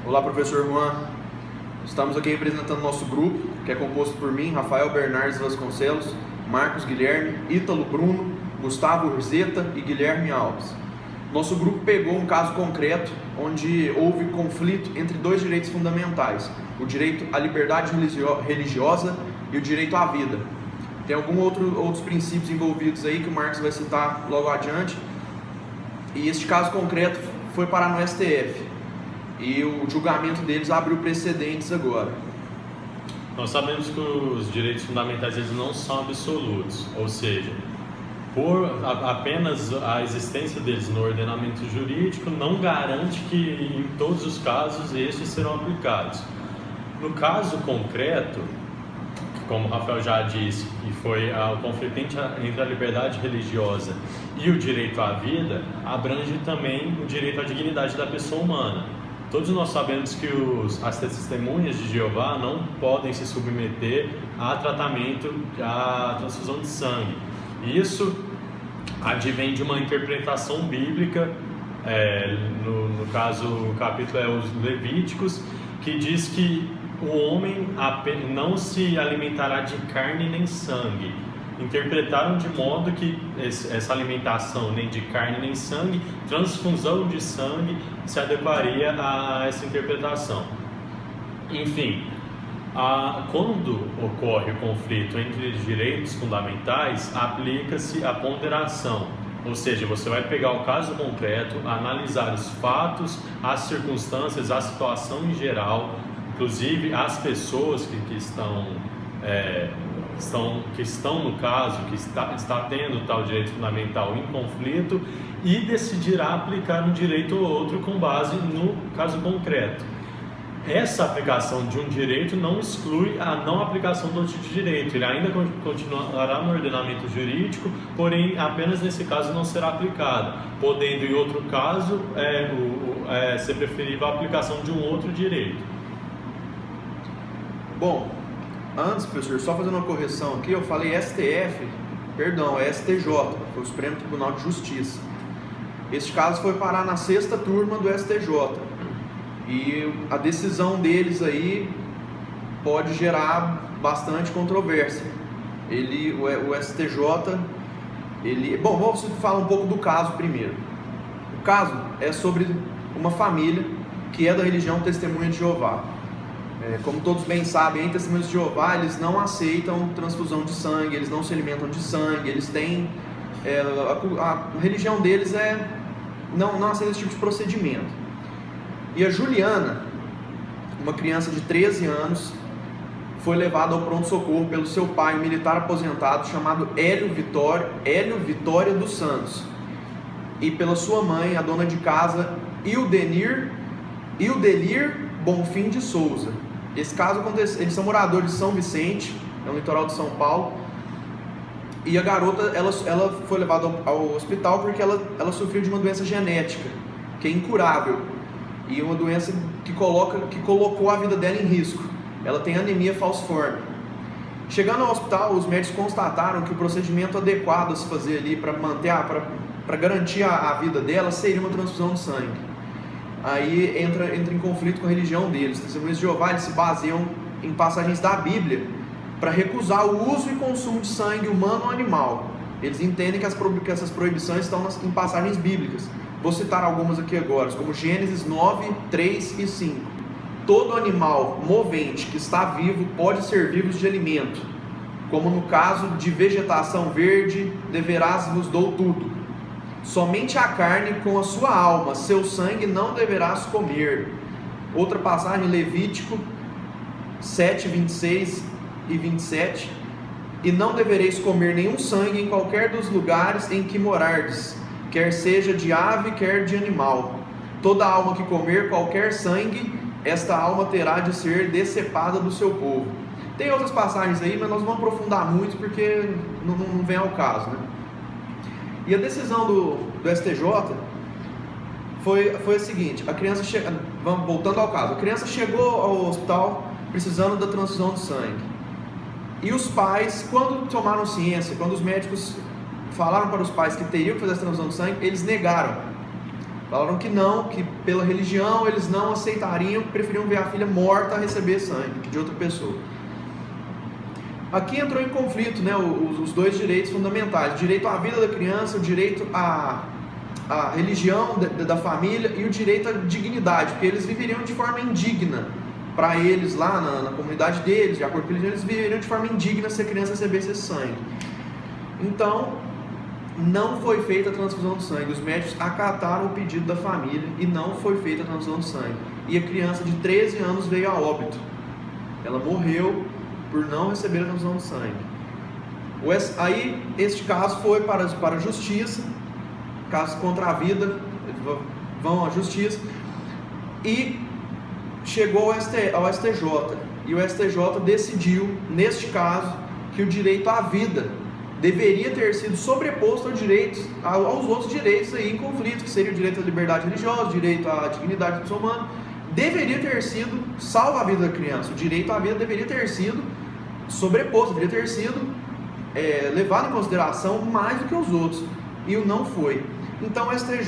Olá, professor Juan. Estamos aqui representando nosso grupo, que é composto por mim, Rafael Bernardes Vasconcelos, Marcos Guilherme, Ítalo Bruno, Gustavo Urzeta e Guilherme Alves. Nosso grupo pegou um caso concreto onde houve conflito entre dois direitos fundamentais, o direito à liberdade religiosa e o direito à vida. Tem outros princípios envolvidos aí que o Marcos vai citar logo adiante. E este caso concreto foi parar no STF. E o julgamento deles abriu precedentes agora. Nós sabemos que os direitos fundamentais eles não são absolutos, ou seja, por apenas a existência deles no ordenamento jurídico não garante que em todos os casos estes serão aplicados. No caso concreto, como o Rafael já disse, que foi o conflito entre a liberdade religiosa e o direito à vida, abrange também o direito à dignidade da pessoa humana. Todos nós sabemos que as testemunhas de Jeová não podem se submeter a tratamento, a transfusão de sangue. Isso advém de uma interpretação bíblica, no caso o capítulo é os Levíticos, que diz que o homem não se alimentará de carne nem sangue. Interpretaram de modo que essa alimentação nem de carne nem sangue, transfusão de sangue, se adequaria a essa interpretação. Enfim, quando ocorre o conflito entre direitos fundamentais, aplica-se a ponderação, ou seja, você vai pegar o caso concreto, analisar os fatos, as circunstâncias, a situação em geral, inclusive as pessoas que estão no caso, que está tendo tal direito fundamental em conflito, e decidirá aplicar um direito ou outro com base no caso concreto. Essa aplicação de um direito não exclui a não aplicação do outro direito, ele ainda continuará no ordenamento jurídico, porém apenas nesse caso não será aplicado, podendo em outro caso ser preferível a aplicação de um outro direito. Bom, antes, professor, só fazendo uma correção aqui, eu falei STF, perdão, é STJ, foi o Supremo Tribunal de Justiça. Este caso foi parar na 6ª turma do STJ. E a decisão deles aí pode gerar bastante controvérsia. O STJ, bom, vamos falar um pouco do caso primeiro. O caso é sobre uma família que é da religião Testemunha de Jeová. Como todos bem sabem, Testemunhas de Jeová, eles não aceitam transfusão de sangue, eles não se alimentam de sangue, eles têm... a religião deles não aceita esse tipo de procedimento. E a Juliana, uma criança de 13 anos, foi levada ao pronto-socorro pelo seu pai, um militar aposentado chamado Hélio Vitória dos Santos, e pela sua mãe, a dona de casa Ildelir Bonfim de Souza. Esse caso aconteceu, eles são moradores de São Vicente, no litoral de São Paulo, e a garota ela foi levada ao hospital porque ela sofreu de uma doença genética, que é incurável, e uma doença que colocou a vida dela em risco. Ela tem anemia falciforme. Chegando ao hospital, os médicos constataram que o procedimento adequado a se fazer ali para garantir a vida dela seria uma transfusão de sangue. Aí entra em conflito com a religião deles. Os Testemunhas de Jeová, eles se baseiam em passagens da Bíblia para recusar o uso e consumo de sangue humano ou animal. Eles entendem que essas proibições estão em passagens bíblicas. Vou citar algumas aqui agora, como Gênesis 9, 3 e 5. Todo animal movente que está vivo pode servir-vos de alimento, como no caso de vegetação verde, deverás vos dou tudo. Somente a carne com a sua alma, seu sangue não deverás comer. Outra passagem, Levítico 7, 26 e 27. E não devereis comer nenhum sangue em qualquer dos lugares em que morardes, quer seja de ave, quer de animal. Toda alma que comer qualquer sangue, esta alma terá de ser decepada do seu povo. Tem outras passagens aí, mas nós não vamos aprofundar muito porque não vem ao caso, né? E a decisão do STJ foi a seguinte: a criança voltando ao caso, a criança chegou ao hospital precisando da transfusão de sangue. E os pais, quando tomaram ciência, quando os médicos falaram para os pais que teriam que fazer essa transfusão de sangue, eles negaram. Falaram que não, que pela religião eles não aceitariam, preferiam ver a filha morta a receber sangue de outra pessoa. Aqui entrou em conflito, né, os dois direitos fundamentais: o direito à vida da criança, o direito à religião da família e o direito à dignidade, porque eles viveriam de forma indigna. Para eles lá na comunidade deles, de acordo com eles, eles viveriam de forma indigna se a criança recebesse esse sangue. Então, não foi feita a transfusão de sangue. Os médicos acataram o pedido da família e não foi feita a transfusão de sangue. E a criança de 13 anos veio a óbito. Ela morreu por não receber a transfusão de sangue. Aí, este caso foi para a justiça, caso contra a vida, vão à justiça, e chegou ao STJ. E o STJ decidiu, neste caso, que o direito à vida deveria ter sido sobreposto aos outros direitos aí em conflito, que seria o direito à liberdade religiosa, o direito à dignidade da pessoa humana. Deveria ter sido salvo a vida da criança. O direito à vida deveria ter sido sobreposto, deveria ter sido levado em consideração mais do que os outros. E o não foi. Então o STJ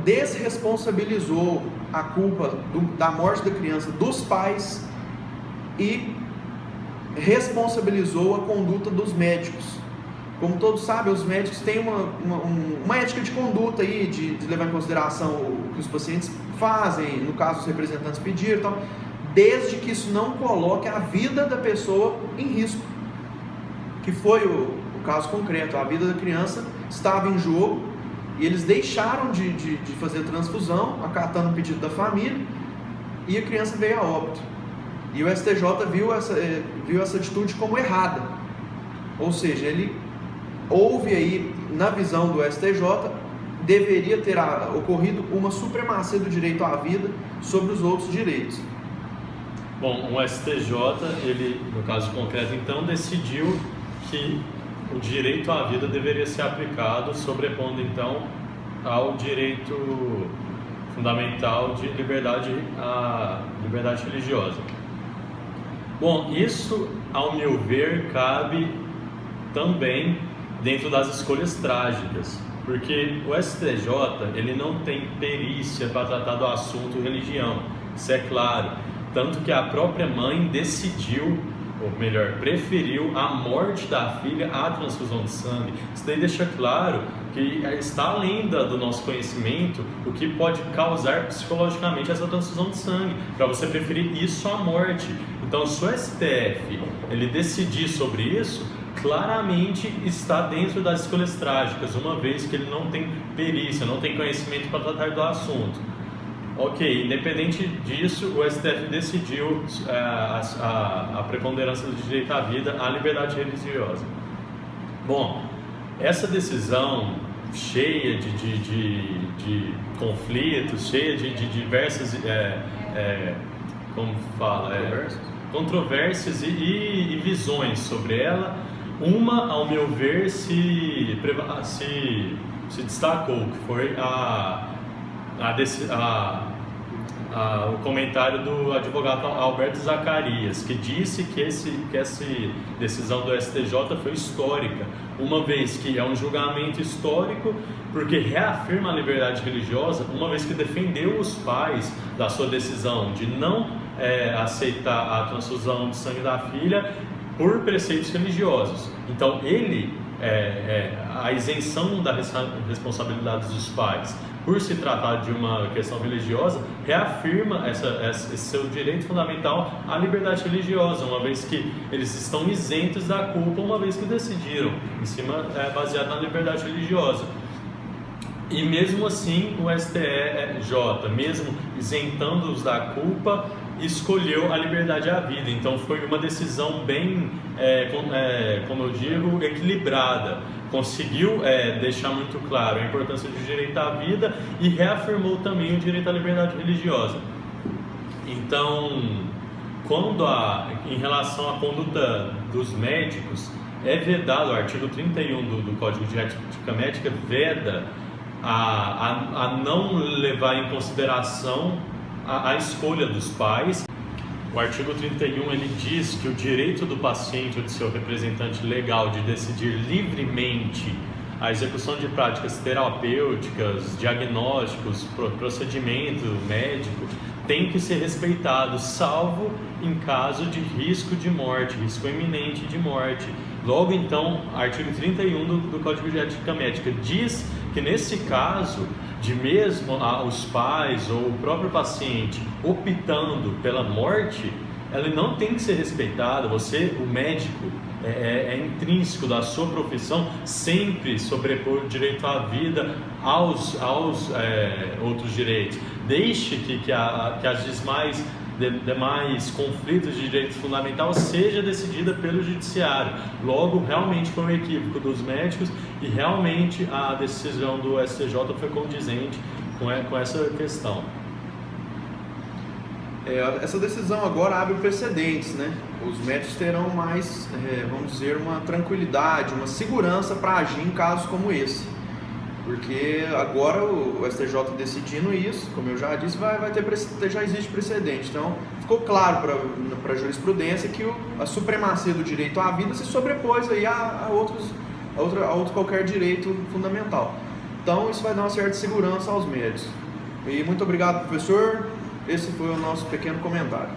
desresponsabilizou a culpa da morte da criança dos pais e responsabilizou a conduta dos médicos. Como todos sabem, os médicos têm uma ética de conduta aí, de levar em consideração o que os pacientes fazem, no caso os representantes pediram e tal, desde que isso não coloque a vida da pessoa em risco, que foi o caso concreto. A vida da criança estava em jogo e eles deixaram de fazer a transfusão, acatando o pedido da família, e a criança veio a óbito. E o STJ viu essa atitude como errada, ou seja, houve aí, na visão do STJ, deveria ter ocorrido uma supremacia do direito à vida sobre os outros direitos. Bom, o STJ, ele, no caso concreto, então, decidiu que o direito à vida deveria ser aplicado, sobrepondo, então, ao direito fundamental de liberdade religiosa. Bom, isso, ao meu ver, cabe também dentro das escolhas trágicas, porque o STJ, ele não tem perícia para tratar do assunto religião, isso é claro, tanto que a própria mãe decidiu, ou melhor, preferiu a morte da filha à transfusão de sangue. Isso daí deixa claro que está além do nosso conhecimento o que pode causar psicologicamente essa transfusão de sangue, para você preferir isso à morte. Então, se o STF ele decidir sobre isso, claramente está dentro das escolhas trágicas, uma vez que ele não tem perícia, não tem conhecimento para tratar do assunto. Ok, independente disso, o STF decidiu a preponderância do direito à vida, à liberdade religiosa. Bom, essa decisão cheia de conflitos, cheia de diversas controvérsias e visões sobre ela, uma, ao meu ver, se destacou, que foi o comentário do advogado Alberto Zacarias, que disse que essa decisão do STJ foi histórica, uma vez que é um julgamento histórico, porque reafirma a liberdade religiosa, uma vez que defendeu os pais da sua decisão de não aceitar a transfusão de sangue da filha por preceitos religiosos. Então a isenção da responsabilidade dos pais por se tratar de uma questão religiosa reafirma esse seu direito fundamental à liberdade religiosa, uma vez que eles estão isentos da culpa, uma vez que decidiram baseado na liberdade religiosa. E mesmo assim o STJ, mesmo isentando-os da culpa, escolheu a liberdade à vida. Então foi uma decisão bem, como eu digo, equilibrada. Conseguiu deixar muito claro a importância do direito à vida e reafirmou também o direito à liberdade religiosa. Então, em relação à conduta dos médicos, é vedado, o artigo 31 do Código de Ética Médica veda a não levar em consideração a escolha dos pais. O artigo 31 ele diz que o direito do paciente ou de seu representante legal de decidir livremente a execução de práticas terapêuticas, diagnósticos, procedimento médico tem que ser respeitado, salvo em caso de risco de morte, risco iminente de morte. Logo então, artigo 31 do Código de Ética Médica diz que nesse caso, de mesmo os pais ou o próprio paciente optando pela morte, ele não tem que ser respeitado. Você, o médico, é intrínseco da sua profissão sempre sobrepor o direito à vida aos outros direitos. Deixe que as demais conflitos de direito fundamental seja decidida pelo judiciário. Logo, realmente foi um equívoco dos médicos e realmente a decisão do STJ foi condizente com essa questão. Essa decisão agora abre precedentes, né? Os médicos terão mais, vamos dizer, uma tranquilidade, uma segurança para agir em casos como esse. Porque agora o STJ decidindo isso, como eu já disse, já existe precedente. Então, ficou claro para a jurisprudência que a supremacia do direito à vida se sobrepôs aí a outro qualquer direito fundamental. Então, isso vai dar uma certa segurança aos médicos. E muito obrigado, professor. Esse foi o nosso pequeno comentário.